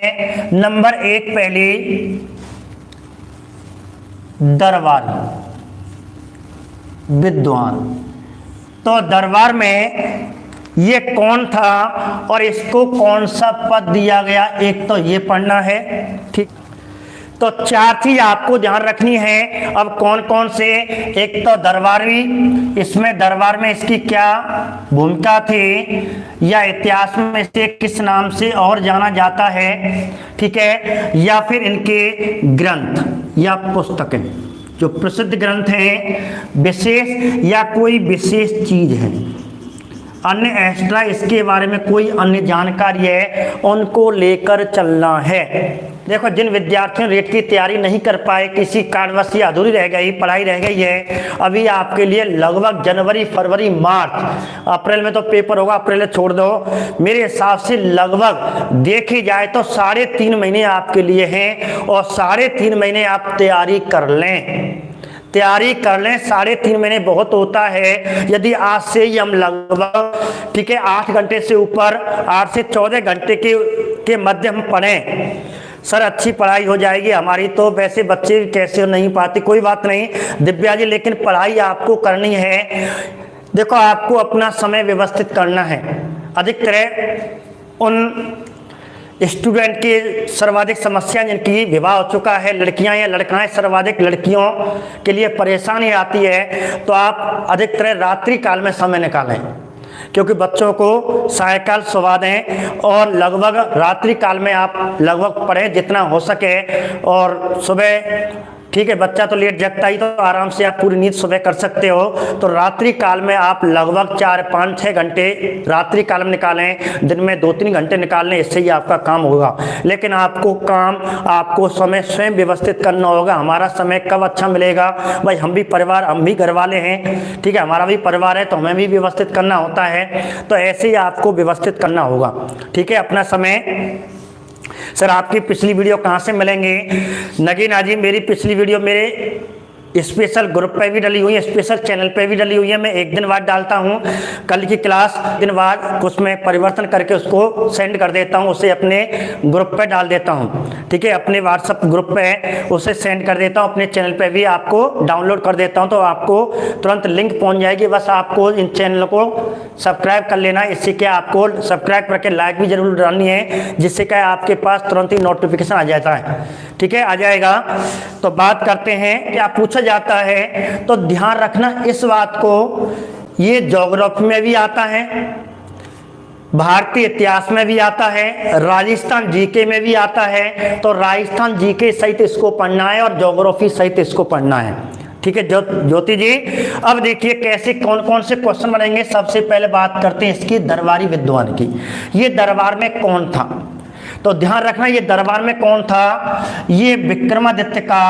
Number 1 पहली दरबार विद्वान। तो दरबार में ये कौन था और इसको कौन सा पद दिया गया, एक तो ये पढ़ना है। ठीक, तो 4 चीज आपको ध्यान रखनी है। अब कौन कौन से, एक तो दरबारी, इसमें दरबार में इसकी क्या भूमिका थी, या इतिहास में इसे किस नाम से और जाना जाता है, ठीक है, या फिर इनके ग्रंथ या पुस्तकें जो प्रसिद्ध ग्रंथ हैं, विशेष या कोई विशेष चीज है, अन्य एक्स्ट्रा इसके बारे में कोई अन्य जानकारी है, उनको लेकर चलना है। देखो, जिन विद्यार्थियों रेट की तैयारी नहीं कर पाए, किसी कारणवश ये अधूरी रह गई, पढ़ाई रह गई है, अभी आपके लिए लगभग जनवरी, फरवरी, मार्च, अप्रैल में तो पेपर होगा, अप्रैल में छोड़ दो, मेरे हिसाब से लगभग देखी जाए तो 3.5 महीने आपके लिए हैं, और 3.5 महीने आप तैयारी कर लें, तैयारी कर लें। 3.5 महीने बहुत होता है। यदि आज से ही हम लगभग, ठीक है, 8 घंटे से ऊपर, 8 से 14 घंटे के मध्य हम पढ़ें, सर अच्छी पढ़ाई हो जाएगी हमारी। तो वैसे बच्चे कैसे नहीं पाते, कोई बात नहीं दिव्या जी, लेकिन पढ़ाई आपको करनी है। देखो, आपको अपना समय व्यवस्थित करना है। अधिकतर उन स्टूडेंट की सर्वाधिक समस्या जिनकी विवाह हो चुका है, लड़कियां या लड़काएं, सर्वाधिक लड़कियों के लिए परेशानी आती है, तो आप अधिकतर रात्रि काल में समय निकालें, क्योंकि बच्चों को सायकाल सुला दें और लगभग रात्रि काल में आप लगभग पढ़ें जितना हो सके। और सुबह, ठीक है, बच्चा तो लेट जगता ही, तो आराम से आप पूरी नींद सुबह कर सकते हो। तो रात्रि काल में आप लगभग 4, 5, 6 घंटे रात्रि काल में निकालें, दिन में 2-3 घंटे निकाल लें, इससे ही आपका काम होगा। लेकिन आपको समय स्वयं व्यवस्थित करना होगा। हमारा समय कब अच्छा मिलेगा भाई, हम भी परिवार, हम भी घर वाले हैं, ठीक है, हमारा भी परिवार है, तो हमें भी व्यवस्थित करना होता है। तो ऐसे ही आपको व्यवस्थित करना होगा, ठीक है, अपना समय। सर आपकी पिछली वीडियो कहाँ से मिलेंगे? नगीना जी, मेरी पिछली वीडियो मेरे स्पेशल ग्रुप पे भी डली हुई है, स्पेशल चैनल पे भी डली हुई है। मैं एक दिन बाद डालता हूँ, कल की क्लास दिन बाद उसमें परिवर्तन करके उसको सेंड कर देता हूँ, उसे अपने ग्रुप पे डाल देता हूँ, ठीक है, अपने व्हाट्सएप ग्रुप पे उसे सेंड कर देता हूँ। अपने चैनल पे भी आपको डाउनलोड कर देता हूँ, तो आपको तुरंत लिंक पहुँच जाएगी। बस आपको इन चैनल को सब्सक्राइब कर लेना है। इससे क्या, आपको सब्सक्राइब करके लाइक भी जरूर डालनी है, जिससे क्या आपके पास तुरंत ही नोटिफिकेशन आ जाता है, ठीक है, आ जाएगा। तो बात करते हैं, क्या पूछा जाता है, तो ध्यान रखना इस बात को, ये ज्योग्राफी में भी आता है, भारतीय इतिहास में भी आता है, राजस्थान जीके में भी आता है। तो राजस्थान जीके सहित इसको पढ़ना है और ज्योग्राफी सहित इसको पढ़ना है, ठीक है ज्योति जी। अब देखिए कैसे कौन कौन से क्वेश्चन बनेंगे। सबसे पहले बात करते हैं इसकी दरबारी विद्वान की। ये दरबार में कौन था, तो ध्यान रखना ये दरबार में कौन था। ये विक्रमादित्य का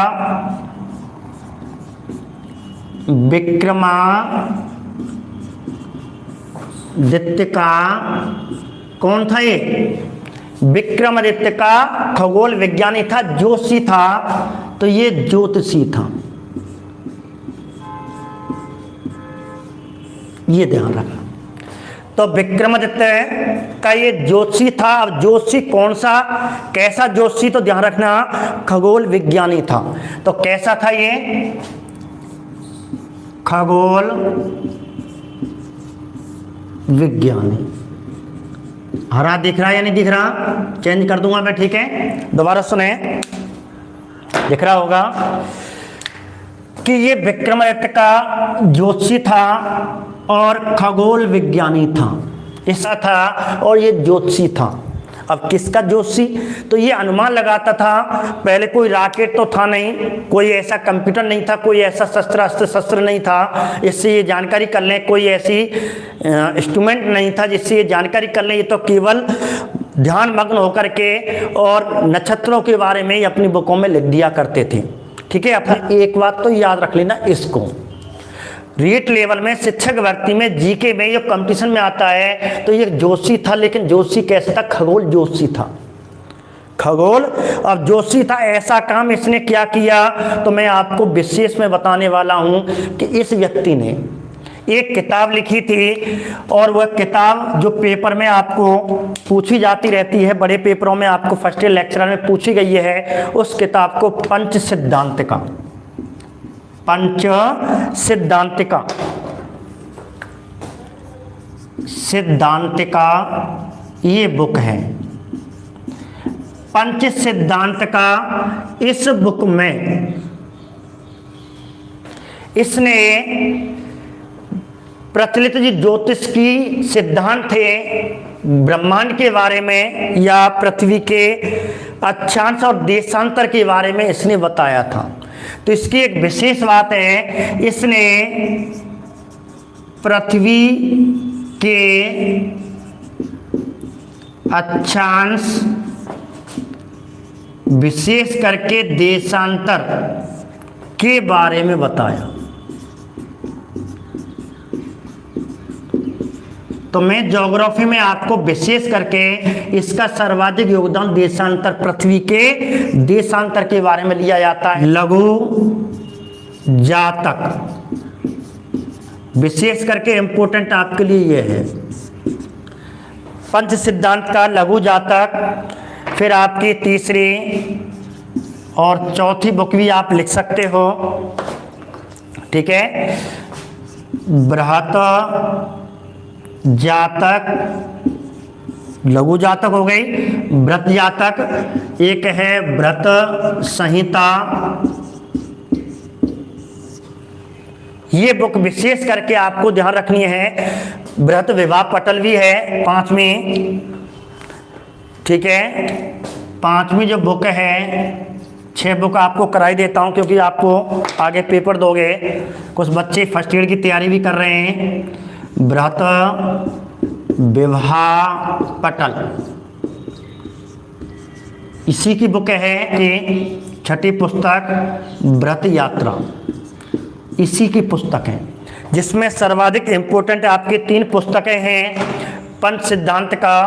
कौन था, ये विक्रमादित्य का खगोल विज्ञानी था, ज्योतिषी था। तो ये ज्योतिषी था, ये ध्यान रखना। तो विक्रमादित्य का ये ज्योतिषी था। अब ज्योतिषी कौन सा, कैसा ज्योतिषी, तो ध्यान रखना खगोल विज्ञानी था। तो कैसा था ये, खगोल विज्ञानी। हरा दिख रहा है या नहीं दिख रहा, चेंज कर दूंगा मैं, ठीक है, दोबारा सुने, दिख रहा होगा कि ये विक्रमादित्य का ज्योतिषी था और खगोल विज्ञानी था, ऐसा था, और ये ज्योतिषी था। अब किसका ज्योतिषी, तो ये अनुमान लगाता था। पहले कोई रॉकेट तो था नहीं, कोई ऐसा कंप्यूटर नहीं था, कोई ऐसा शस्त्र नहीं था, इससे ये जानकारी कर लें, कोई ऐसी इंस्ट्रूमेंट नहीं था जिससे ये जानकारी कर लें। ये तो केवल ध्यान मग्न होकर के और नक्षत्रों के बारे में ही अपनी बुकों में लिख दिया करते थे, ठीक है। अपनी एक बात तो याद रख लेना, इसको रीट लेवल में शिक्षक भर्ती में जीके में ये कंपटीशन में आता है। तो ये ज्योतिषी था, लेकिन ज्योतिषी कैसे था, खगोल ज्योतिषी था, खगोल। अब ज्योतिषी था, ऐसा काम इसने क्या किया, तो मैं आपको विशेष में बताने वाला हूं कि इस व्यक्ति ने एक किताब लिखी थी, और वह किताब जो पेपर में आपको पूछी जाती रहती है, बड़े पेपरों में आपको फर्स्ट ईयर लेक्चरर में पूछी गई है, उस किताब को पंच सिद्धांतिका, पंच सिद्धांतिका, सिद्धांतिका ये बुक है। पंच सिद्धांत का इस बुक में इसने प्रचलित जो ज्योतिष की सिद्धांत थे ब्रह्मांड के बारे में या पृथ्वी के अक्षांश और देशांतर के बारे में इसने बताया था। तो इसकी एक विशेष बात है, इसने पृथ्वी के अक्षांश विशेष करके देशांतर के बारे में बताया। तो मैं ज्योग्राफी में आपको विशेष करके इसका सर्वाधिक योगदान देशांतर, पृथ्वी के देशांतर के बारे में लिया जाता है। लघु जातक विशेष करके इंपॉर्टेंट आपके लिए यह है, पंच सिद्धांत का लघु जातक। फिर आपकी तीसरी और चौथी बुक भी आप लिख सकते हो, ठीक है। बृहत जातक, लघु जातक हो गई, व्रत जातक एक है, व्रत संहिता। ये बुक विशेष करके आपको ध्यान रखनी है। बृहत विवाह पटल भी है 5वीं, ठीक है। 5वीं जो बुक है, 6 बुक आपको कराई देता हूं क्योंकि आपको आगे पेपर दोगे, कुछ बच्चे फर्स्ट ईयर की तैयारी भी कर रहे हैं। बृहत विवाह पटल इसी की बुक है कि 6ठी पुस्तक व्रत यात्रा इसी की पुस्तक है, जिसमें सर्वाधिक इंपॉर्टेंट आपकी 3 पुस्तकें हैं, पंच सिद्धांत का,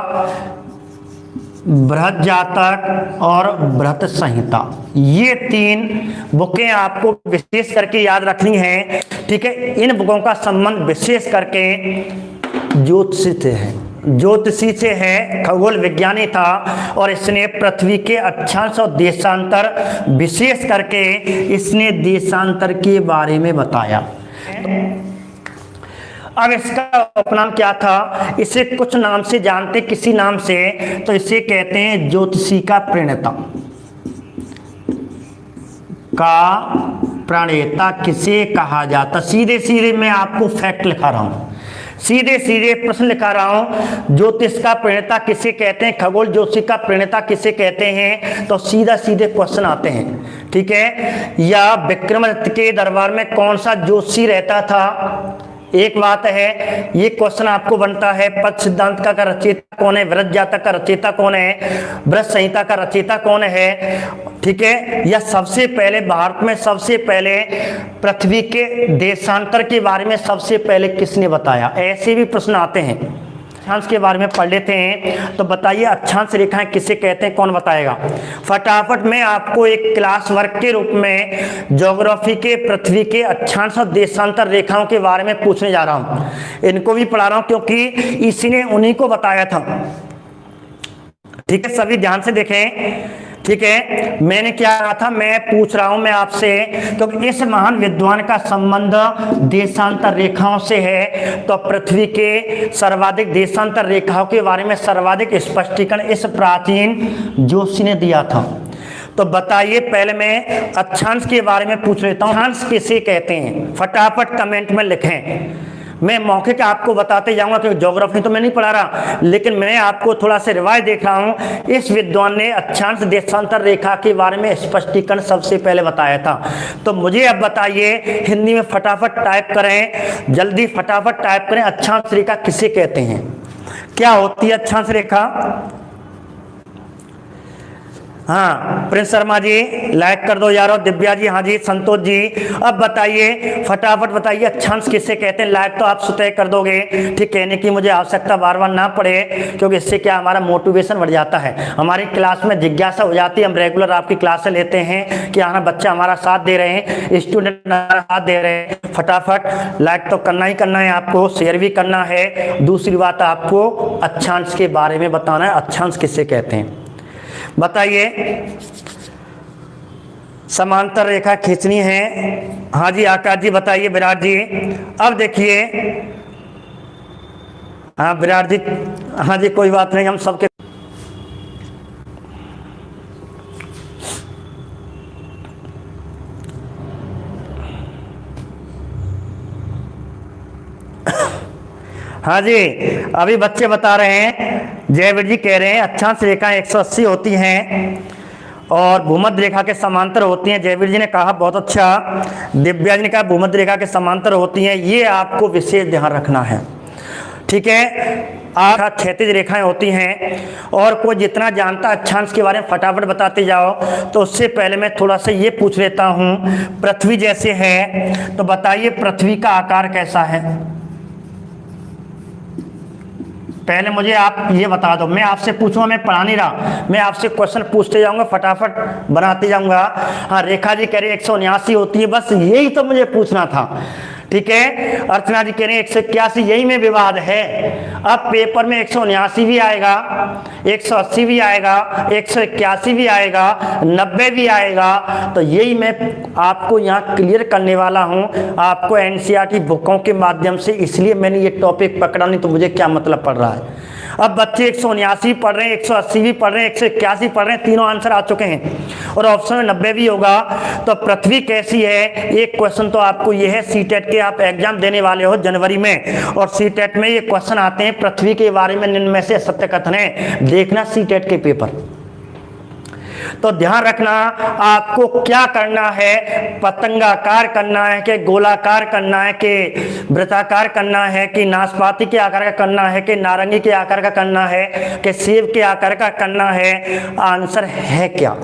बृहत जातक और बृहत संहिता। ये 3 बुकें आपको विशेष करके याद रखनी है, ठीक है। इन बुकों का संबंध विशेष करके ज्योतिषी से है, ज्योतिषी से है, खगोल विज्ञानी था, और इसने पृथ्वी के अक्षांश और देशांतर विशेष करके इसने देशांतर के बारे में बताया। अब इसका उपनाम क्या था, इसे कुछ नाम से जानते, किसी नाम से, तो इसे कहते हैं ज्योतिषी का प्रणेता। का प्रणेता किसे कहा जाता, सीधे सीधे मैं आपको फैक्ट लिखा रहा हूं, सीधे सीधे प्रश्न लिखा रहा हूं। ज्योतिष का प्रणेता किसे कहते हैं, खगोल ज्योतिष का प्रणेता किसे कहते हैं, तो सीधा सीधे क्वेश्चन आते हैं, ठीक है। या विक्रमादित्य के दरबार में कौन सा ज्योतिषी रहता था, एक बात है, ये क्वेश्चन आपको बनता है। पद सिद्धांत का रचयिता कौन है, व्रत जातक का रचयिता कौन है, व्रत संहिता का रचयिता कौन है, ठीक है। या सबसे पहले भारत में सबसे पहले पृथ्वी के देशांतर के बारे में सबसे पहले किसने बताया, ऐसे भी प्रश्न आते हैं। अक्षांश के बारे में पढ़ लेते हैं, तो बताइए अक्षांश रेखाएं किसे कहते हैं, कौन बताएगा। फटाफट मैं आपको एक क्लास वर्क के रूप में ज्योग्राफी के पृथ्वी के अक्षांश और देशांतर रेखाओं के बारे में पूछने जा रहा हूं। इनको भी पढ़ा रहा हूं क्योंकि इसी ने उन्हीं को बताया था, ठीक है। सभी ध्यान से देखें, ठीक है। मैंने क्या कहा था, मैं पूछ रहा हूं मैं आपसे, क्योंकि इस महान विद्वान का संबंध देशांतर रेखाओं से है, तो पृथ्वी के सर्वाधिक देशांतर रेखाओं के बारे में सर्वाधिक स्पष्टीकरण इस प्राचीन ज्योतिषी ने दिया था। तो बताइए, पहले मैं अक्षांश के बारे में पूछ लेता हूं, अक्षांश किसे कहते हैं, फटाफट कमेंट में लिखें। मैं मौके का आपको बताते जाऊंगा क्योंकि ज्योग्राफी तो मैं नहीं पढ़ा रहा, लेकिन मैं आपको थोड़ा सा रिवाज देख रहा हूं। इस विद्वान ने अक्षांश देशांतर रेखा के बारे में स्पष्टीकरण सबसे पहले बताया था। तो मुझे अब बताइए, हिंदी में फटाफट टाइप करें, जल्दी फटाफट टाइप करें, अक्षांश रेखा किसे कहते हैं, क्या होती है अक्षांश रेखा। हाँ प्रिंस शर्मा जी लाइक कर दो यारो। दिव्या जी हाँ जी। संतोष जी अब बताइए, फटाफट बताइए अक्षांश किसे कहते हैं। लाइक तो आप स्वतः कर दोगे, ठीक, कहने की मुझे आवश्यकता बार बार ना पड़े, क्योंकि इससे क्या हमारा मोटिवेशन बढ़ जाता है, हमारी क्लास में जिज्ञासा हो जाती है। हम रेगुलर आपकी क्लासें लेते हैं कि हाँ बच्चा हमारा साथ दे रहे हैं, स्टूडेंट हमारा साथ दे रहे हैं। फटाफट लाइक तो करना ही करना है आपको, शेयर भी करना है। दूसरी बात आपको अक्षांश के बारे में बताना है, अक्षांश किसे कहते हैं बताइए। समांतर रेखा खींचनी है, हाँ जी आकाश जी बताइए। विराट जी अब देखिए, हाँ विराट जी हाँ जी कोई बात नहीं, हम सबके हाँ जी अभी बच्चे बता रहे हैं। जयवीर जी कह रहे हैं अक्षांश रेखाएं 180 होती हैं और भूमध्य रेखा के समांतर होती हैं। जयवीर जी ने कहा बहुत अच्छा। दिव्या जी ने कहा भूमध्य रेखा के समांतर होती हैं। ये आपको विशेष ध्यान रखना है, ठीक है। आप क्षैतिज रेखाएं होती हैं और कोई जितना जानता अक्षांश के बारे में फटाफट बताते जाओ। तो उससे पहले मैं थोड़ा सा ये पूछ लेता हूँ, पृथ्वी जैसे है तो बताइए पृथ्वी का आकार कैसा है। पहले मुझे आप ये बता दो, मैं आपसे पूछूंगा, मैं पढ़ा नहीं रहा, मैं आपसे क्वेश्चन पूछते जाऊंगा, फटाफट बनाते जाऊंगा। हाँ रेखा जी कह रहे 179 होती है, बस यही तो मुझे पूछना था, ठीक है। अर्चना जी कह रहे हैं 181, यही में विवाद है। अब पेपर में 179 भी आएगा, 180 भी आएगा, 181 भी आएगा, 90 भी आएगा। तो यही मैं आपको यहाँ क्लियर करने वाला हूँ, आपको एनसीईआरटी बुकों के माध्यम से। इसलिए मैंने ये टॉपिक पकड़ा, नहीं तो मुझे क्या मतलब पड़ रहा है। अब बच्चे 179 पढ़ रहे हैं, 180 भी पढ़ रहे हैं, 181 पढ़ रहे हैं, तीनों आंसर आ चुके हैं और ऑप्शन में 90 भी होगा। तो पृथ्वी कैसी है, एक क्वेश्चन तो आपको ये है, सीटेट के आप एग्जाम देने वाले हो जनवरी में, और सीटेट में ये क्वेश्चन आते हैं पृथ्वी के बारे में, निम्न में से सत्य कथन है। देखना सीटेट के पेपर। तो ध्यान रखना आपको क्या करना है, पतंगाकार करना है कि गोलाकार करना है कि वृत्ताकार करना है कि नाशपाती के आकार का करना है कि नारंगी के आकार का करना है कि सेब के आकार का करना है, आंसर है क्या,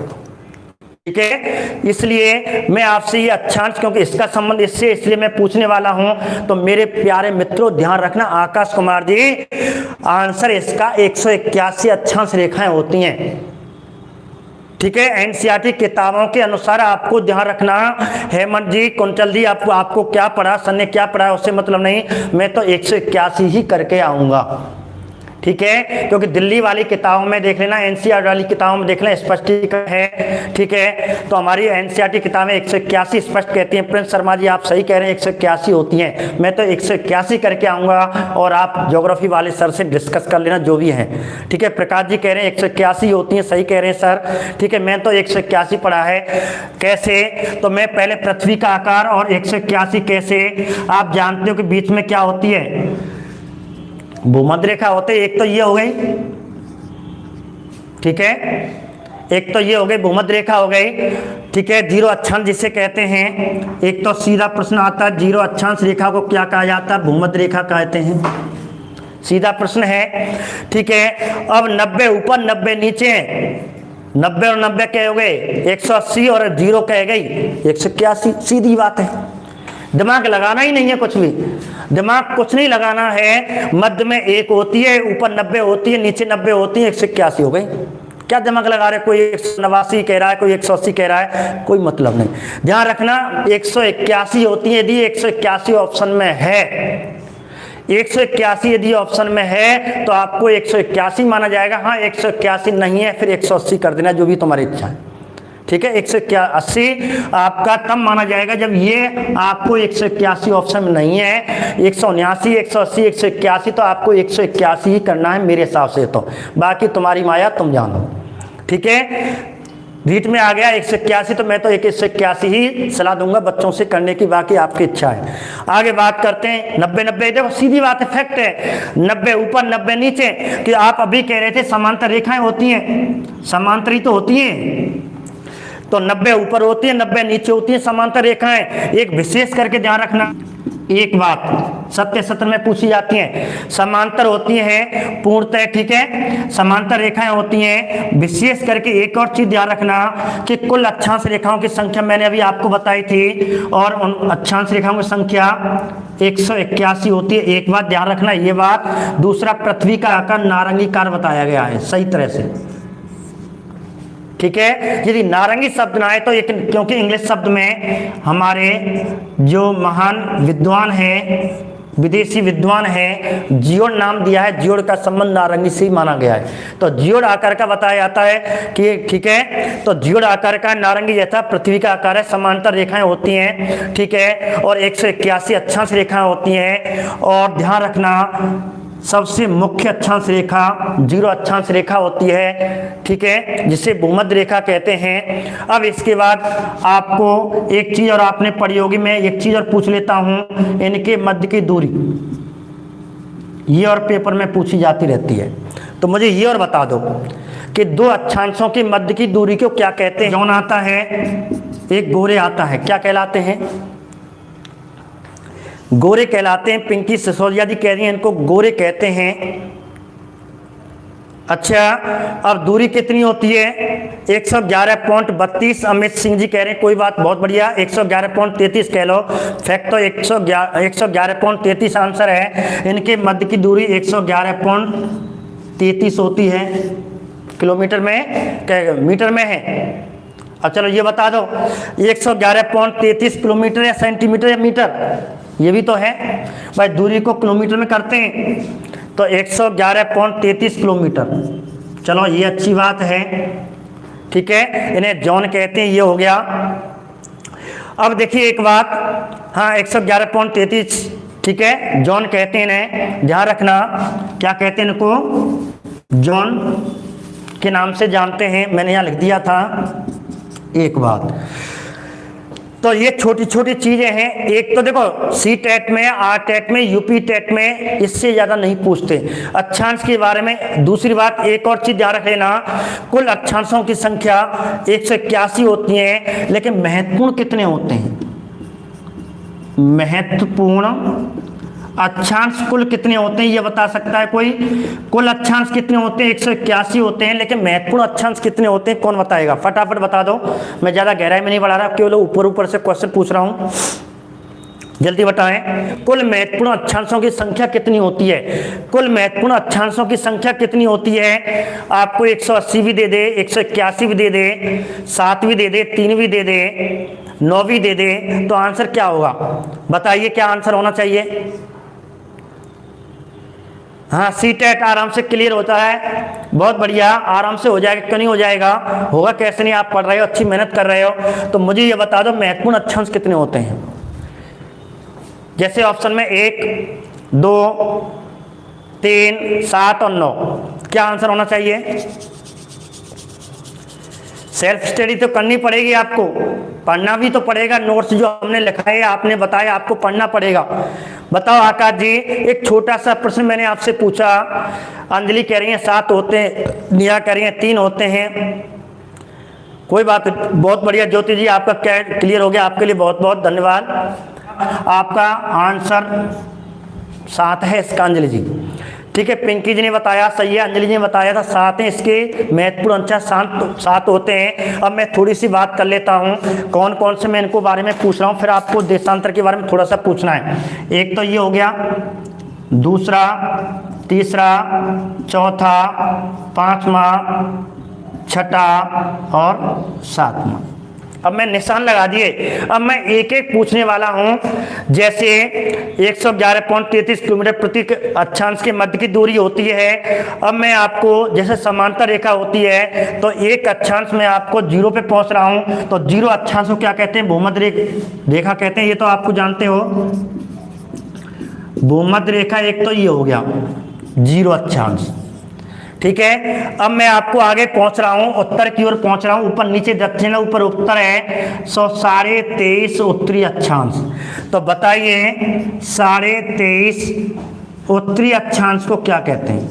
ठीक है। इसलिए मैं आपसे ये अक्षांश, क्योंकि इसका संबंध इससे, इसलिए मैं पूछने वाला हूं। तो मेरे प्यारे मित्रों ध्यान रखना, आकाश कुमार जी आंसर इसका 181 अक्षांश रेखाएं होती हैं, ठीक है। एनसीईआरटी किताबों के अनुसार आपको ध्यान रखना। हेमंत जी, कुंतल जी, आपको क्या पढ़ा, सन ने क्या पढ़ा उससे मतलब नहीं, मैं तो 181 ही करके आऊंगा, ठीक है। क्योंकि दिल्ली वाली किताबों में देख लेना, एनसीईआरटी वाली किताबों में देख लेना, स्पष्टीकरण है, ठीक है। तो हमारी एनसीईआरटी किताबें 181 स्पष्ट कहती हैं। प्रिंस शर्मा जी आप सही कह रहे हैं, 181 होती हैं, मैं तो 181 करके आऊँगा और आप ज्योग्राफी वाले सर से डिस्कस कर लेना जो भी है, ठीक है। प्रकाश जी कह रहे हैं 181 होती हैं, सही कह रहे हैं सर, ठीक है। मैं तो 181 पढ़ा है। कैसे, तो मैं पहले पृथ्वी का आकार और 181 कैसे, आप जानते हो कि बीच में क्या होती है, भूमध्य रेखा होते। एक तो ये हो गई, ठीक है, एक तो ये हो गई भूमध्य रेखा हो गई, ठीक है। जीरो अक्षांश जिसे कहते हैं। एक तो सीधा प्रश्न आता है, जीरो अक्षांश रेखा को क्या कहा जाता है, भूमध्य रेखा कहते हैं, सीधा प्रश्न है, ठीक है। अब 90 ऊपर 90 नीचे, 90 और 90 क्या हो गए, 180 और जीरो कह गई 181, सीधी बात है। दिमाग लगाना ही नहीं है, कुछ भी दिमाग कुछ नहीं लगाना है। मध्य में 1 होती है, ऊपर 90 होती है, नीचे 90 होती है, 181 हो गई। क्या दिमाग लगा रहे, कोई 189 कह रहा है, कोई 180 कह रहा है, कोई मतलब नहीं। ध्यान रखना 181 होती है। यदि 181 ऑप्शन में है, 181 यदि ऑप्शन में है तो आपको 181 माना जाएगा। हाँ 181 नहीं है फिर 180 कर देना, जो भी तुम्हारी इच्छा है, ठीक है। 181 आपका तब माना जाएगा जब ये आपको 181 ऑप्शन में नहीं है। 179, 180, 181 तो आपको 181 ही करना है मेरे हिसाब से। तो बाकी तुम्हारी माया तुम जानो, ठीक है। रीट में आ गया 181, तो मैं तो 181 ही सलाह दूंगा बच्चों से करने की, बाकी आपकी इच्छा है। आगे बात करते हैं 90 90, देखो सीधी बात है, फैक्ट है। 90 ऊपर 90 नीचे, कि आप अभी कह रहे थे समांतर रेखाएं होती हैं, समांतरी तो होती हैं, तो 90 ऊपर होती है, 90 नीचे होती है समांतर रेखाएं। एक विशेष करके ध्यान रखना, एक बात सत्य सत्र में पूछी जाती है, समांतर होती हैं पूर्णतः, ठीक है, समांतर रेखाएं होती हैं। विशेष करके एक और चीज ध्यान रखना कि कुल अक्षांश रेखाओं की संख्या मैंने अभी आपको बताई थी, और उन अक्षांश रेखाओं की संख्या 181 होती है। एक बात ध्यान रखना ये बात। दूसरा, पृथ्वी का आकार नारंगीकार बताया गया है सही तरह से, ठीक है। यदि नारंगी शब्द ना आए तो एक, क्योंकि इंग्लिश शब्द में हमारे जो महान विद्वान हैं, विदेशी विद्वान है, जियोड नाम दिया है, जियोड का संबंध नारंगी से ही माना गया है। तो जियोड आकार का बताया जाता है कि, ठीक है, तो जियोड आकार का नारंगी जैसा पृथ्वी का आकार है, समांतर रेखाएं होती हैं, ठीक है, और 181 अक्षांश रेखाएं होती हैं। और ध्यान रखना सबसे मुख्य अक्षांश रेखा 0 अक्षांश रेखा होती है, ठीक है, जिसे भूमध्य रेखा कहते हैं। अब इसके बाद आपको एक चीज और आपने पढ़ी होगी, मैं एक चीज और पूछ लेता हूं, इनके मध्य की दूरी, ये और पेपर में पूछी जाती रहती है, तो मुझे ये और बता दो कि 2 अक्षांशों के मध्य की दूरी को क्या कहते हैं। जौन आता है, एक गोरे आता है, क्या कहलाते हैं, गोरे कहलाते हैं। पिंकी सिसोदिया जी कह रही हैं इनको गोरे कहते हैं। अच्छा, अब दूरी कितनी होती है, 111.32। अमित सिंह जी कह रहे हैं कोई बात, बहुत बढ़िया, 111.33 कह लो, फैक्ट तो 111.33 आंसर है। इनके मध्य की दूरी 111.33 होती है, किलोमीटर में मीटर में है। अब चलो ये बता दो 111.33 किलोमीटर या सेंटीमीटर या मीटर, ये भी तो है भाई, दूरी को किलोमीटर में करते हैं तो 111.33 किलोमीटर। चलो ये अच्छी बात है, ठीक है, इन्हें जॉन कहते हैं, ये हो गया। अब देखिए एक बात, हाँ 111.33, ठीक है, जॉन कहते हैं इन्हें, ध्यान रखना क्या कहते हैं इनको, जॉन के नाम से जानते हैं, मैंने यहाँ लिख दिया था। एक बात, तो ये छोटी छोटी चीजें हैं। एक तो देखो सी टेट में, आर टेट में, यूपी टेट में इससे ज्यादा नहीं पूछते अक्षांश के बारे में। दूसरी बात, एक और चीज ध्यान रख लेना, कुल अक्षांशों की संख्या 181 होती है, लेकिन महत्वपूर्ण कितने होते हैं, महत्वपूर्ण अक्षांश कुल कितने होते हैं ये बता सकता है कोई। कुल अक्षांश कितने होते हैं, 181 होते हैं, लेकिन महत्वपूर्ण अक्षांश कितने होते हैं, कौन बताएगा, फटाफट बता दो। मैं ज्यादा गहराई में नहीं बढ़ा रहा, केवल ऊपर ऊपर से क्वेश्चन पूछ रहा हूं, जल्दी बताएं। कुल महत्वपूर्ण अक्षांशों की संख्या कितनी होती है, कुल महत्वपूर्ण अक्षांशों की संख्या कितनी होती है। आपको 180 भी दे दे, 181 भी दे दे, 7 भी दे दे, 3 भी दे दे, 9 भी दे दे, तो आंसर क्या होगा बताइए, क्या आंसर होना चाहिए। हाँ, सी टेट आराम से क्लियर होता है, बहुत बढ़िया, आराम से हो जाएगा, क्यों नहीं हो जाएगा, होगा कैसे नहीं, आप पढ़ रहे हो, अच्छी मेहनत कर रहे हो। तो मुझे ये बता दो महत्वपूर्ण अक्षांश कितने होते हैं। जैसे ऑप्शन में 1, 2, 3, 7 और 9, क्या आंसर होना चाहिए। सेल्फ स्टडी तो करनी पड़ेगी आपको, पढ़ना भी तो पड़ेगा, नोट्स जो हमने लिखा है आपने बताया आपको पढ़ना पड़ेगा। बताओ आकाश जी, एक छोटा सा प्रश्न मैंने आपसे पूछा, अंजलि कह रही है 7 होते हैं, निया कह रही है 3 होते हैं, कोई बात, बहुत बढ़िया ज्योति जी, आपका क्या क्लियर हो गया, आपके लिए बहुत बहुत धन्यवाद। आपका आंसर 7 है इसका अंजलि जी, ठीक है। पिंकी जी ने बताया सही है, अंजलि जी ने बताया था 7 है, इसके महत्वपूर्ण अंश 7 होते हैं। अब मैं थोड़ी सी बात कर लेता हूँ कौन कौन से मैं इनको बारे में पूछ रहा हूँ, फिर आपको देशांतर के बारे में थोड़ा सा पूछना है। एक तो ये हो गया, दूसरा, तीसरा, चौथा, 5वां, 6वां और 7वां। अब मैं निशान लगा दिए, अब मैं एक एक पूछने वाला हूं। जैसे 111.33 किलोमीटर प्रति अक्षांश के मध्य की दूरी होती है। अब मैं आपको, जैसे समांतर रेखा होती है तो एक अक्षांश में आपको 0 पे पहुंच रहा हूं, तो 0 अक्षांश को क्या कहते हैं, भूमध्य रेखा कहते हैं, ये तो आपको जानते हो। भूमध्य रेखा एक तो ये हो गया 0 अक्षांश, ठीक है। अब मैं आपको आगे पहुंच रहा हूं, उत्तर की ओर पहुंच रहा हूं, ऊपर नीचे दक्षिण ऊपर उत्तर है, 23.5 उत्तरी अक्षांश। तो बताइए 23.5 उत्तरी अक्षांश को क्या कहते हैं,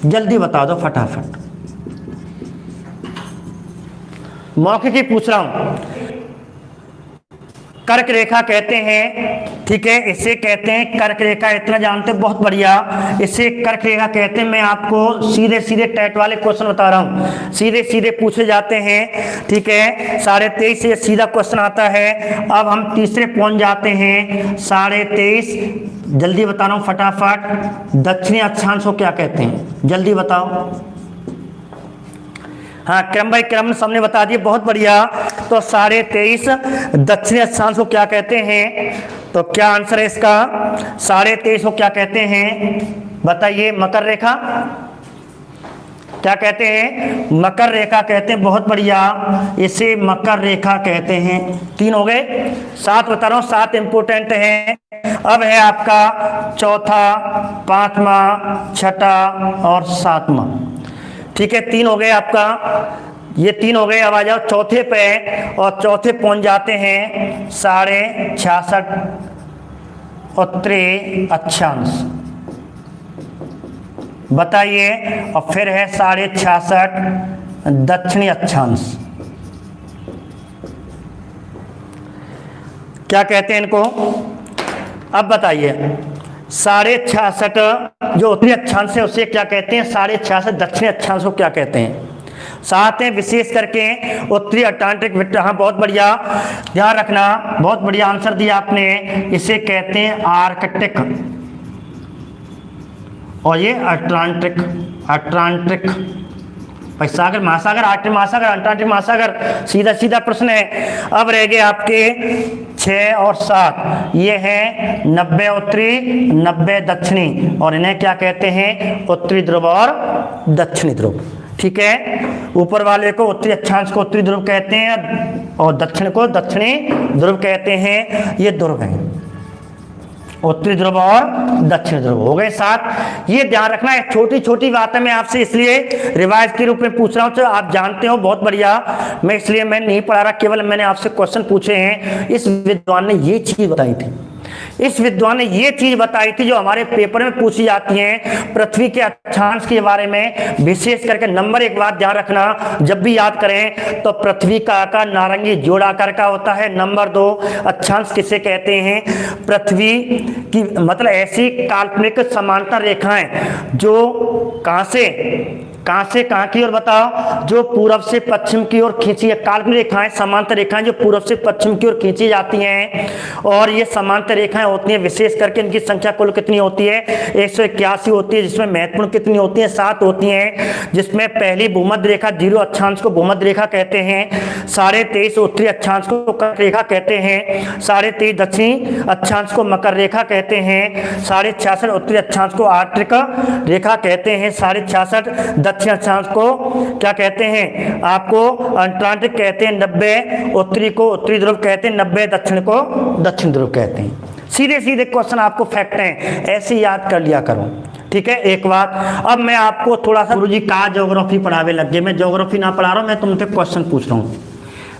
जल्दी बता दो फटाफट, मौखिक ही पूछ रहा हूं। कर्क रेखा कहते हैं, ठीक है, इसे कहते हैं कर्क रेखा, इतना जानते हैं, बहुत बढ़िया। इसे कर्क रेखा कहते हैं। मैं आपको सीधे सीधे टैट वाले क्वेश्चन बता रहा हूँ, सीधे सीधे पूछे जाते हैं। ठीक है, 23.5 से सीधा क्वेश्चन आता है। अब हम तीसरे पहुंच जाते हैं, 23.5। जल्दी बता रहा हूँ फटाफट। दक्षिणी अक्षांश को क्या कहते हैं, जल्दी बताओ। हाँ, क्रम बाई क्रम सबने बता दिए, बहुत बढ़िया। तो 23.5 दक्षिणी अक्षांश को क्या कहते हैं? तो क्या आंसर है इसका? 23.5 को क्या कहते हैं बताइए? मकर रेखा। क्या कहते हैं? मकर रेखा कहते हैं, बहुत बढ़िया, इसे मकर रेखा कहते हैं। 3 हो गए, 7 बता रहा हूँ, 7 इंपोर्टेंट है। अब है आपका चौथा, पांचवा, छठा और सातवां। ठीक है, 3 हो गए आपका, ये 3 हो गए। अब आ जाओ चौथे पे, और चौथे पहुंच जाते हैं 66.5 उत्तरी अक्षांश। बताइए। और फिर है 66.5 दक्षिणी अक्षांश। क्या कहते हैं इनको? अब बताइए। 66.5 जो उत्तरी अक्षांश है उसे क्या कहते हैं? 66.5 दक्षिणी अक्षांश को क्या कहते हैं? साथ में विशेष करके उत्तरी अटलांटिक। हाँ, बहुत बढ़िया, ध्यान रखना, बहुत बढ़िया आंसर दिया आपने। इसे कहते हैं आर्कटिक, और ये अटलांटिक। सागर महासागर, आर्कटिक महासागर, अंटार्कटिक महासागर, सीधा सीधा प्रश्न है। अब रह गए आपके 6 और 7। ये है 90 उत्तरी, 90 दक्षिणी, और इन्हें क्या कहते हैं? उत्तरी ध्रुव और दक्षिणी ध्रुव। ठीक है, ऊपर वाले को उत्तरी अक्षांश को उत्तरी ध्रुव कहते हैं, और दक्षिण को दक्षिणी ध्रुव कहते हैं। ये ध्रुव है, उत्तरी ध्रुव और दक्षिण ध्रुव। हो गए 7। ये ध्यान रखना है, छोटी छोटी बातें मैं आपसे इसलिए रिवाइज के रूप में पूछ रहा हूँ, तो आप जानते हो, बहुत बढ़िया। मैं इसलिए मैं नहीं पढ़ा रहा, केवल मैंने आपसे क्वेश्चन पूछे हैं। इस विद्वान ने ये चीज बताई थी, इस विद्वान ने ये चीज बताई थी जो हमारे पेपर में पूछी जाती है, पृथ्वी के अक्षांश के बारे में। विशेष करके नंबर एक बात ध्यान रखना, जब भी याद करें तो पृथ्वी का आकार नारंगी जोड़ आकार का होता है। नंबर 2, अक्षांश किसे कहते हैं? पृथ्वी की मतलब ऐसी काल्पनिक समांतर रेखाएं जो कहां से कहां की ओर बताओ? जो पूरब से पश्चिम की ओर खींची है। काल्पनिक रेखाएं, समांतर रेखाएं जो पूरब से पश्चिम की ओर खींची जाती हैं, और ये समांतर रेखाएं होती हैं। विशेष करके इनकी संख्या कुल कितनी होती है? 181 होती है, जिसमें महत्वपूर्ण कितनी होती है? 7 होती हैं, जिसमें पहली भूमध्य रेखा 0 अक्षांश को भूमध्य रेखा कहते हैं। 23.5 उत्तरी अक्षांश को कर्क रेखा कहते हैं। 23.5 दक्षिणी अक्षांश को मकर रेखा कहते हैं। 66.5 उत्तरी अक्षांश को आर्कटिक रेखा कहते हैं। 66.5 दक्षिण अक्षांश को क्या कहते हैं? आपको अटलांटिक कहते हैं। 90 उत्तरी को उत्तरी ध्रुव कहते हैं, 90 दक्षिण को दक्षिण ध्रुव कहते हैं। सीधे सीधे क्वेश्चन आपको फैक्ट हैं, ऐसे याद कर लिया करो। ठीक है, एक बात। अब मैं आपको थोड़ा सा, गुरुजी का ज्योग्राफी पढ़ावे लग गए। मैं ज्योग्राफी ना पढ़ा रहा हूं, मैं तुमसे क्वेश्चन पूछ रहा हूं।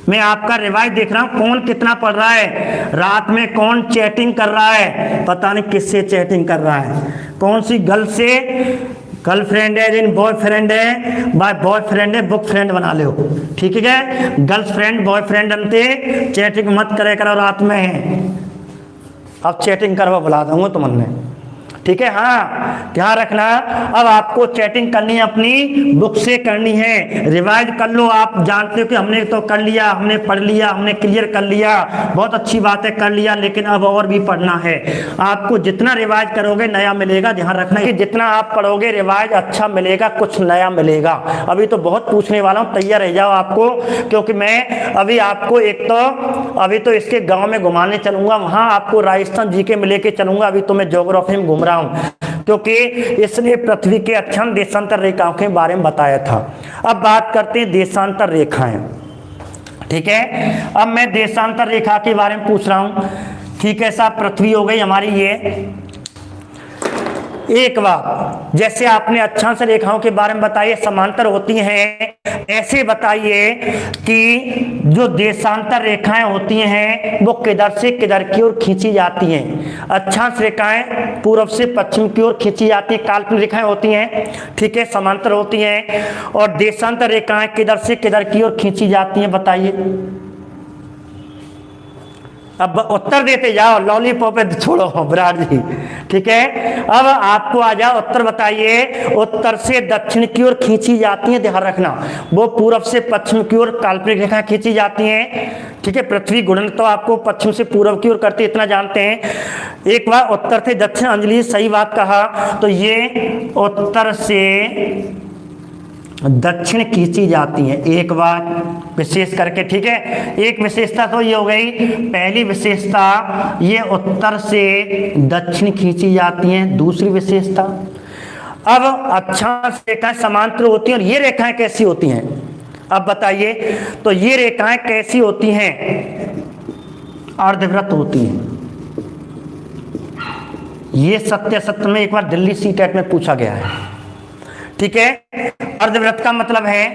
मैं आपका रिवाइज देख रहा हूं, कौन कितना पढ़ रहा है। रात में कौन चैटिंग कर रहा है, पता नहीं किससे चैटिंग कर रहा है, कौन सी गर्ल से। गर्लफ्रेंड है, जिन बॉयफ्रेंड है, बाय बॉयफ्रेंड है, बुक फ्रेंड बना लो। ठीक है, गर्ल्स फ्रेंड बॉयफ्रेंड बनते, चैटिंग मत करे करो रात में। अब चैटिंग करवा बुला दूंगा तुमने। ठीक है, हाँ ध्यान रखना। अब आपको चैटिंग करनी है, अपनी बुक से करनी है। रिवाइज कर लो, आप जानते हो कि हमने तो कर लिया, हमने पढ़ लिया, हमने क्लियर कर लिया, बहुत अच्छी बात है, कर लिया, लेकिन अब और भी पढ़ना है। आपको जितना रिवाइज करोगे नया मिलेगा। ध्यान रखना कि जितना आप पढ़ोगे रिवाइज अच्छा मिलेगा, कुछ नया मिलेगा। अभी तो बहुत पूछने वाला हूँ, तैयार रह जाओ आपको, क्योंकि मैं अभी आपको अभी तो इसके गाँव में घुमाने चलूंगा, वहाँ आपको राजस्थान जीके में लेके चलूंगा। अभी तो मैं ज्योग्राफी में घूम रहा हूं, क्योंकि इसने पृथ्वी के अक्षांश देशांतर रेखाओं के बारे में बताया था। अब बात करते हैं देशांतर रेखाएं। ठीक है, अब मैं देशांतर रेखा के बारे में पूछ रहा हूं। ठीक है साहब, पृथ्वी हो गई हमारी ये। एक बात, जैसे आपने अक्षांश रेखाओं के बारे में बताइए समांतर होती हैं, ऐसे बताइए कि जो देशांतर रेखाएं होती हैं वो किधर से किधर की ओर खींची जाती हैं। अक्षांश रेखाएं पूर्व से पश्चिम की ओर खींची जाती हैं, काल्पनिक रेखाएं होती हैं। ठीक है, समांतर होती हैं। और देशांतर रेखाएं किधर से किधर की ओर खींची जाती हैं, बताइए। अब उत्तर देते जाओ, लॉलीपॉप पे छोड़ो विराट जी, ठीक है। अब आपको आ जाओ उत्तर, बताइए। उत्तर से दक्षिण की ओर खींची जाती है, ध्यान रखना। वो पूर्व से पश्चिम की ओर काल्पनिक रेखाएं खींची जाती हैं, ठीक है। पृथ्वी घूर्णन तो आपको पश्चिम से पूर्व की ओर करती है, इतना जानते हैं। एक बार उत्तर से दक्षिण, अंजलि सही बात कहा। तो ये उत्तर से दक्षिण खींची जाती है, एक बात विशेष करके, ठीक है। एक विशेषता तो ये हो गई, पहली विशेषता ये उत्तर से दक्षिण खींची जाती हैं। दूसरी विशेषता, अब अक्षांश रेखाएं समांतर होती हैं, और ये रेखाएं कैसी होती हैं, अब बताइए। तो ये रेखाएं कैसी होती हैं, अर्धवृत्त होती हैं। ये सत्य में एक बार दिल्ली सीटेट में पूछा गया है, ठीक है। अर्धवृत्त का मतलब है,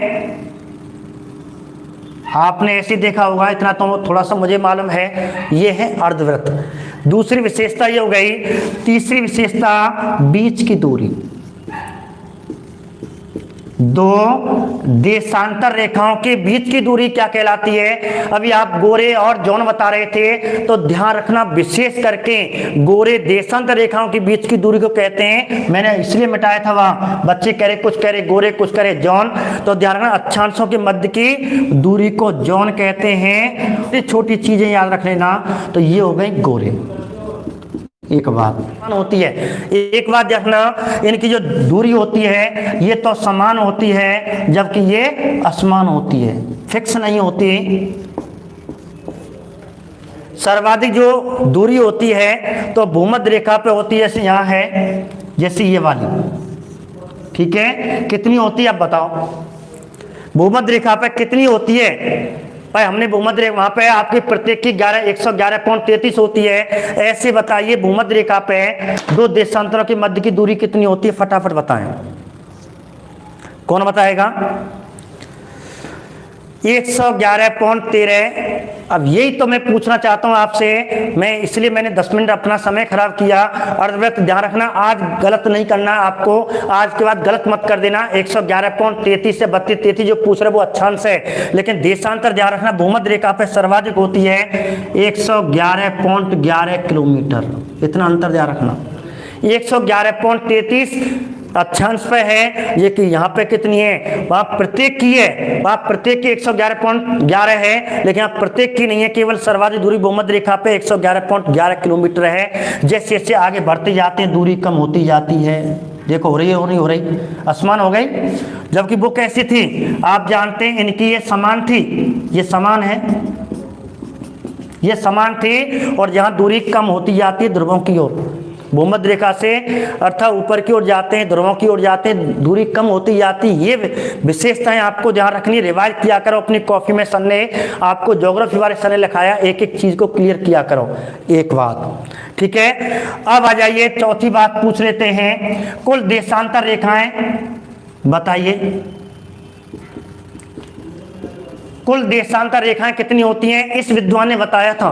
आपने ऐसे देखा होगा, इतना तो थोड़ा सा मुझे मालूम है, ये है अर्धवृत्त। दूसरी विशेषता ये हो गई। तीसरी विशेषता, बीच की दूरी। दो देशांतर रेखाओं के बीच की दूरी क्या कहलाती है। अभी आप गोरे और जॉन बता रहे थे, तो ध्यान रखना, विशेष करके गोरे देशांतर रेखाओं के बीच की दूरी को कहते हैं। मैंने इसलिए मिटाया था, वहां बच्चे कह रहे, कुछ कह रहे गोरे, कुछ कह रहे जॉन, तो ध्यान रखना, अक्षांशों के मध्य की दूरी को जॉन कहते हैं। छोटी चीजें याद रख लेना। तो ये हो गई गोरे, एक बात होती है। एक बात देखना, इनकी जो दूरी होती है ये तो समान होती है, जबकि ये असमान होती है, फिक्स नहीं होती। सर्वाधिक जो दूरी होती है तो भूमध्य रेखा पे होती है, जैसे यहाँ है, जैसे ये वाली, ठीक है। कितनी होती है आप बताओ, भूमध्य रेखा पे कितनी होती है भाई। हमने भूमध्य रेखा, वहां पे आपकी प्रत्येक की 111.33 होती है। ऐसे बताइए, भूमध्य रेखा पे दो देशांतरों के मध्य की दूरी कितनी होती है, फटाफट बताएं, कौन बताएगा। 111.13। अब यही तो मैं पूछना चाहता हूं आपसे, मैं इसलिए मैंने 10 मिनट अपना समय खराब किया। अर्धवृत्त ध्यान रखना, आज गलत नहीं करना आपको, आज के बाद गलत मत कर देना। 111.33 से 32-33 जो पूछ रहे वो अक्षांश है, लेकिन देशांतर ध्यान रखना, भूमध्य रेखा पे सर्वाधिक होती है 111.11 किलोमीटर, इतना अंतर ध्यान रखना। 111.33 अक्षांश पे है, ये कि यहाँ पे कितनी है, वहां प्रत्येक की है, वहां प्रत्येक की 111.11 है, लेकिन यहाँ प्रत्येक की नहीं है, केवल सर्वाधिक दूरी भूमध्य रेखा पे 111.11 किलोमीटर है। जैसे जैसे आगे बढ़ते जाते हैं दूरी कम होती जाती है। देखो हो रही है, हो नहीं हो रही, आसमान हो गई। जबकि वो कैसी थी आप जानते हैं, इनकी ये समान थी, ये समान है, ये समान थी, और जहां दूरी कम होती जाती है ध्रुवों की ओर, भूमध्य रेखा से अर्थात ऊपर की ओर जाते हैं, ध्रुवों की ओर जाते हैं, दूरी कम होती जाती। ये विशेषताएं आपको ध्यान रखनी, रिवाइज किया करो अपनी कॉपी में। सर ने आपको ज्योग्राफी वाले सर ने लिखाया, एक एक चीज को क्लियर किया करो, एक बात, ठीक है। अब आ जाइए, चौथी बात पूछ लेते हैं, कुल देशांतर रेखाएं बताइए, कुल देशांतर रेखाएं कितनी होती हैं। इस विद्वान ने बताया था,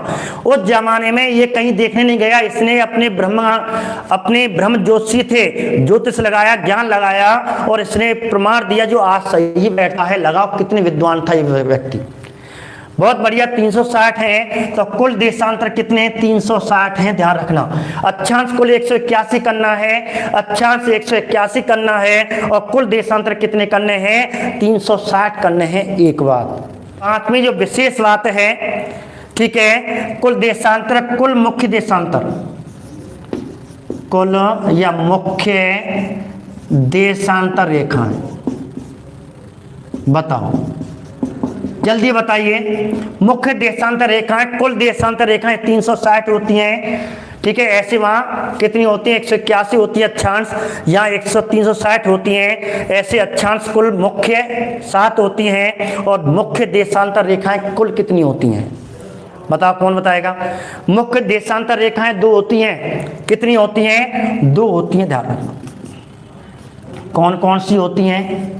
उस जमाने में ये कहीं देखने नहीं गया, इसने अपने ब्रह्म ज्योतिषी थे, ज्योतिष लगाया, ज्ञान लगाया, और इसने प्रमाण दिया जो आज सही बैठा है। लगाओ कितने विद्वान था ये व्यक्ति, बहुत बढ़िया। 360 हैं, तो कुल देशांतर कितने हैं, 360 हैं, ध्यान रखना। अक्षांश कुल 181 करना है, अक्षांश 181 करना है, और कुल देशांतर कितने करने हैं, 360 करने हैं, एक बात। पांचवी जो विशेष बात है, ठीक है, कुल देशांतर, कुल मुख्य देशांतर, कुल या मुख्य देशांतर रेखाएं बताओ, जल्दी बताइए। मुख्य देशांतर रेखाएं, कुल देशांतर रेखाएं 360 होती हैं, ठीक है। ऐसे वहां कितनी होती है, 181 होती है अक्षांश, यहाँ 360 होती हैं। ऐसे अक्षांश कुल मुख्य 7 होती हैं, और मुख्य देशांतर रेखाएं कुल कितनी होती हैं, बताओ कौन बताएगा। मुख्य देशांतर रेखाएं 2 होती हैं, कितनी होती हैं, 2 होती हैं, ध्यान रखना। कौन कौन सी होती हैं,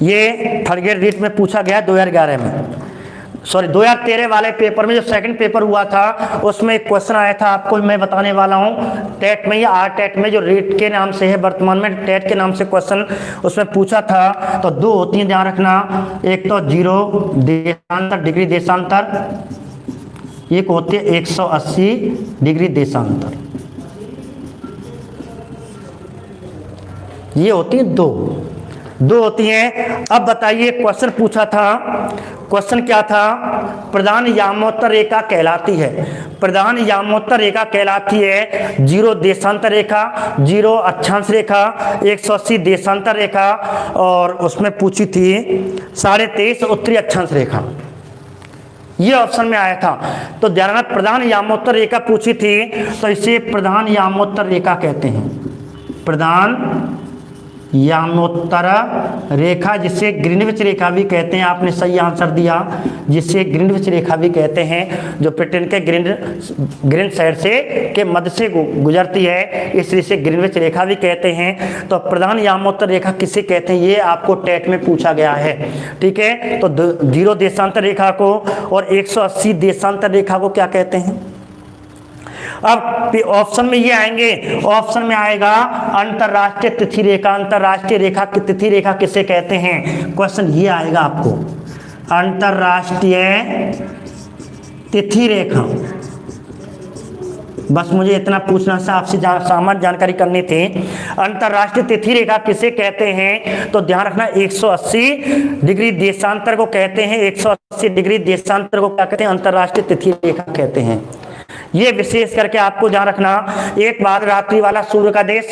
ये थर्ड ग्रेड रीट में पूछा गया 2011 में, सॉरी 2013 वाले पेपर में, जो सेकंड पेपर हुआ था उसमें एक क्वेश्चन आया था, आपको मैं बताने वाला हूं। टेट में या आर-टेट में, जो रीट के नाम से है वर्तमान में, टेट के नाम से क्वेश्चन उसमें पूछा था। तो 2 होती हैं, ध्यान रखना। एक तो 0 देशांतर, डिग्री देशांतर, एक होती है 180 डिग्री देशांतर, ये होती है दो होती हैं। अब बताइए क्वेश्चन पूछा था, क्वेश्चन क्या था? प्रधान यामोत्तर रेखा कहलाती है, प्रधान यामोत्तर रेखा कहलाती है 0 देशांतर रेखा, 0 अक्षांश रेखा, 180 देशांतर रेखा, और उसमें पूछी थी 23.5 उत्तरी अक्षांश रेखा, ये ऑप्शन में आया था। तो ध्यान रखना, प्रधान यामोत्तर रेखा पूछी थी तो इसे प्रधान यामोत्तर रेखा कहते हैं, प्रधान यामोत्तर रेखा, जिसे ग्रीनविच रेखा भी कहते हैं। आपने सही आंसर दिया, जिसे ग्रीनविच रेखा भी कहते हैं, जो ब्रिटेन के ग्रीन साइड से के मध्य से गुजरती है, इसलिए इसे ग्रीनविच रेखा भी कहते हैं। तो प्रधान यामोत्तर रेखा किसे कहते हैं, ये आपको टेट में पूछा गया है, ठीक है। तो 0 देशांतर रेखा को और 180 देशांतर रेखा को क्या कहते हैं? अब ऑप्शन में ये आएंगे, ऑप्शन में आएगा अंतरराष्ट्रीय तिथि रेखा, अंतरराष्ट्रीय रेखा की तिथि रेखा किसे कहते हैं? क्वेश्चन ये आएगा आपको, अंतरराष्ट्रीय तिथि रेखा। बस मुझे इतना पूछना था आपसे, सामान्य जानकारी करनी थी। अंतरराष्ट्रीय तिथि रेखा किसे कहते हैं? तो ध्यान रखना, 180 डिग्री देशांतर को कहते हैं, 180 डिग्री देशांतर को क्या कहते हैं? अंतरराष्ट्रीय तिथि रेखा कहते हैं। ये विशेष करके आपको ध्यान रखना, एक बाद रात्रि वाला सूर्य का देश,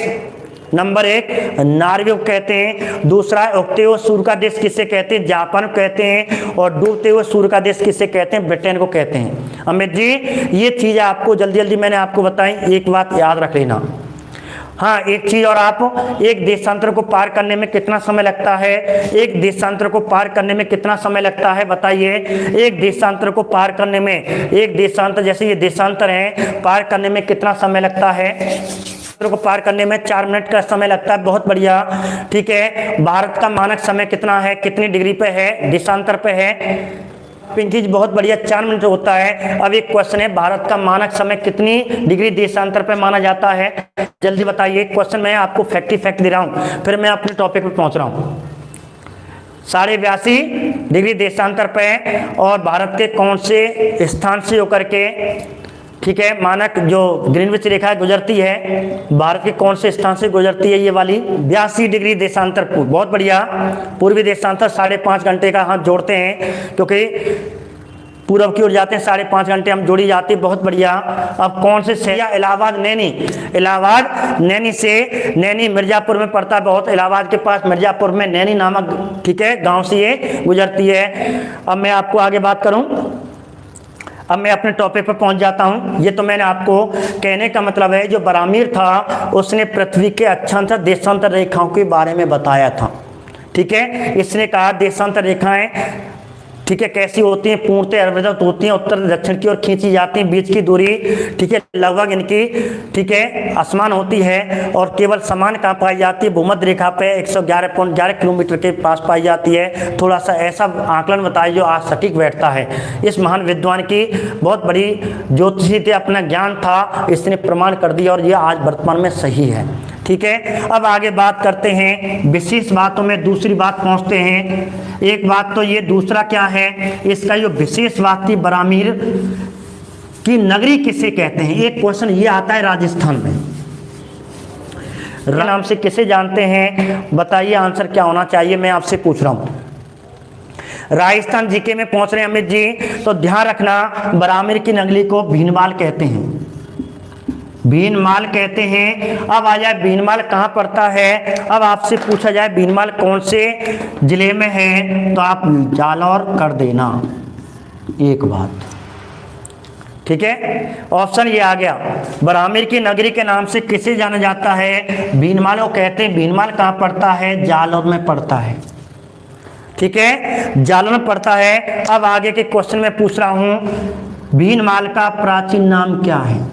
नंबर 1 नॉर्वे को कहते हैं, दूसरा उगते हुए सूर्य का देश किसे कहते हैं? जापान को कहते हैं, और डूबते हुए सूर्य का देश किसे कहते हैं? ब्रिटेन को कहते हैं। अमित जी, ये चीज़ आपको जल्दी जल्दी मैंने आपको बताई, एक बात याद रख लेना। हाँ, एक चीज और, आप एक देशांतर को पार करने में कितना समय लगता है? एक देशांतर को पार करने में कितना समय लगता है बताइए? एक देशांतर को पार करने में, एक देशांतर जैसे ये देशांतर है, पार करने में कितना समय लगता है? को पार करने में 4 मिनट का समय लगता है। बहुत बढ़िया, ठीक है। भारत का मानक समय कितना है, कितनी डिग्री पे है, देशांतर पे है? पिंकी जी बहुत बढ़िया, 4 मिनट होता है। अब एक क्वेश्चन है, भारत का मानक समय कितनी डिग्री देशांतर पे माना जाता है? जल्दी बताइए। क्वेश्चन मैं आपको फैक्ट दे रहा हूँ, फिर मैं अपने टॉपिक पे पहुंच रहा हूँ। 82.5 डिग्री देशांतर पे, और भारत के कौन से स्थान से होकर के, ठीक है, मानक जो ग्रीनविच रेखा गुजरती है, भारत के कौन से स्थान से गुजरती है? ये वाली 82 डिग्री देशांतर। बहुत बढ़िया, पूर्वी देशांतर 5.5 घंटे का हाथ जोड़ते हैं, क्योंकि पूरब की ओर जाते हैं 5.5 घंटे हम जोड़ी जाती है। बहुत बढ़िया। अब कौन से शहर? इलाहाबाद नैनी, इलाहाबाद नैनी से, नैनी मिर्जापुर में पड़ता है बहुत, इलाहाबाद के पास मिर्जापुर में नैनी नामक, ठीक है, गाँव से ये गुजरती है। अब मैं आपको आगे बात करूँ, अब मैं अपने टॉपिक पर पहुंच जाता हूं। ये तो मैंने आपको कहने का मतलब है, जो बरामीर था उसने पृथ्वी के अक्षांतर देशांतर रेखाओं के बारे में बताया था, ठीक है। इसने कहा देशांतर रेखाएं, ठीक है, कैसी होती हैं? पूर्णतः अविरत होती हैं, उत्तर दक्षिण की ओर खींची जाती हैं, बीच की दूरी, ठीक है, लगभग इनकी, ठीक है, असमान होती है, और केवल समान कहाँ पाई जाती है? भूमध्य रेखा पे 111.11 किलोमीटर के पास पाई जाती है। थोड़ा सा ऐसा आकलन बताइए जो आज सटीक बैठता है। इस महान विद्वान की बहुत बड़ी ज्योतिषी थे, अपना ज्ञान था, इसने प्रमाण कर दिया, और यह आज वर्तमान में सही है, ठीक है। अब आगे बात करते हैं विशेष बातों में, दूसरी बात पहुंचते हैं। एक बात तो ये, दूसरा क्या है इसका जो विशेष बात थी, बरामीर की नगरी किसे कहते हैं? एक क्वेश्चन ये आता है राजस्थान में, नाम से किसे जानते हैं? बताइए आंसर क्या होना चाहिए, मैं आपसे पूछ रहा हूं। राजस्थान जीके में पहुंच रहे हैं अमित जी, तो ध्यान रखना, बरामीर की नगरी को भीनमाल कहते हैं, भीनमाल कहते हैं। अब आ जाए भीनमाल कहाँ पड़ता है? अब आपसे पूछा जाए भीनमाल कौन से जिले में है, तो आप जालौर कर देना एक बात, ठीक है। ऑप्शन ये आ गया, बरामीर की नगरी के नाम से किसे जाना जाता है? भीनमाल को कहते हैं। भीनमाल कहाँ पड़ता है? जालौर में पड़ता है, ठीक है, जालौर में पड़ता है। अब आगे के क्वेश्चन में पूछ रहा हूं, भीनमाल का प्राचीन नाम क्या है?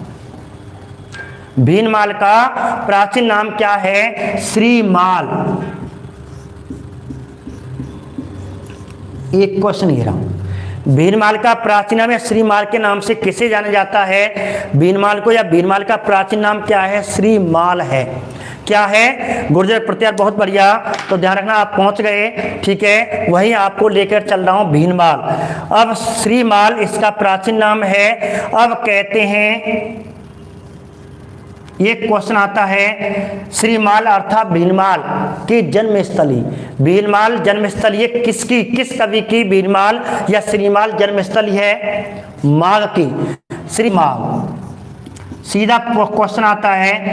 भीनमाल का प्राचीन नाम क्या है? श्रीमाल। एक क्वेश्चन ये रहा, भीनमाल का प्राचीन नाम है श्रीमाल के नाम से किसे जाना जाता है? भीनमाल को, या भीनमाल का प्राचीन नाम क्या है? श्रीमाल है। क्या है? गुर्जर प्रत्यार। बहुत बढ़िया। तो ध्यान रखना आप पहुंच गए, ठीक है। वही आपको लेकर चल रहा हूं भीनमाल। अब श्रीमाल इसका प्राचीन नाम है। अब कहते हैं, ये क्वेश्चन आता है, श्रीमाल अर्थात भीनमाल की जन्मस्थली। भीनमाल जन्मस्थली ये किसकी, किस कवि की भीनमाल या श्रीमाल जन्मस्थली है? माघ की। श्रीमाल। सीधा क्वेश्चन आता है।